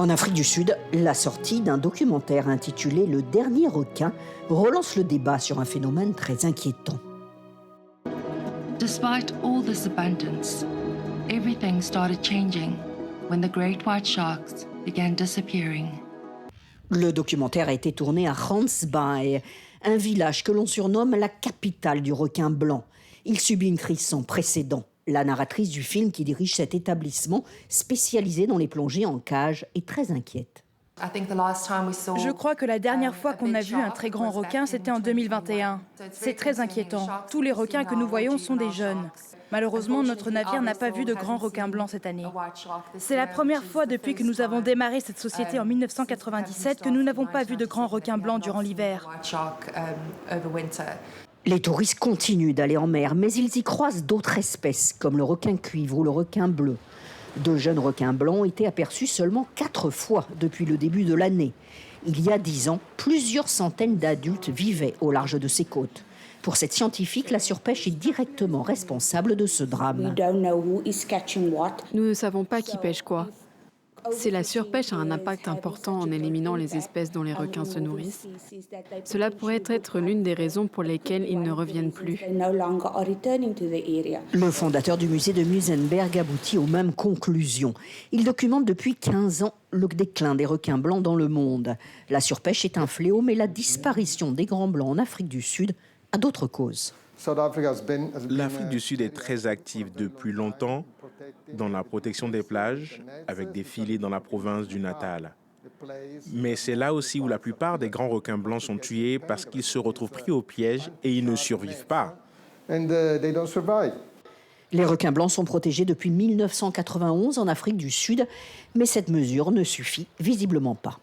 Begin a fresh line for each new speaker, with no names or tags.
En Afrique du Sud, la sortie d'un documentaire intitulé « Le dernier requin » relance le débat sur un phénomène très inquiétant.
Despite all this abundance, everything started changing when the great white sharks began disappearing.
Le documentaire a été tourné à Gansbaai, un village que l'on surnomme la capitale du requin blanc. Il subit une crise sans précédent. La narratrice du film qui dirige cet établissement spécialisé dans les plongées en cage est très inquiète.
Je crois que la dernière fois qu'on a vu un très grand requin, c'était en 2021. C'est très inquiétant. Tous les requins que nous voyons sont des jeunes. Malheureusement, notre navire n'a pas vu de grands requins blancs cette année. C'est la première fois depuis que nous avons démarré cette société en 1997 que nous n'avons pas vu de grands requins blancs durant l'hiver.
Les touristes continuent d'aller en mer, mais ils y croisent d'autres espèces, comme le requin cuivre ou le requin bleu. 2 jeunes requins blancs ont été aperçus seulement 4 fois depuis le début de l'année. Il y a 10 ans, plusieurs centaines d'adultes vivaient au large de ces côtes. Pour cette scientifique, la surpêche est directement responsable de ce drame.
Nous ne savons pas qui pêche quoi. Si la surpêche a un impact important en éliminant les espèces dont les requins se nourrissent, cela pourrait être l'une des raisons pour lesquelles ils ne reviennent plus.
Le fondateur du musée de Muizenberg aboutit aux mêmes conclusions. Il documente depuis 15 ans le déclin des requins blancs dans le monde. La surpêche est un fléau, mais la disparition des grands blancs en Afrique du Sud a d'autres causes.
L'Afrique du Sud est très active depuis longtemps dans la protection des plages, avec des filets dans la province du Natal. Mais c'est là aussi où la plupart des grands requins blancs sont tués parce qu'ils se retrouvent pris au piège et ils ne survivent pas.
Les requins blancs sont protégés depuis 1991 en Afrique du Sud, mais cette mesure ne suffit visiblement pas.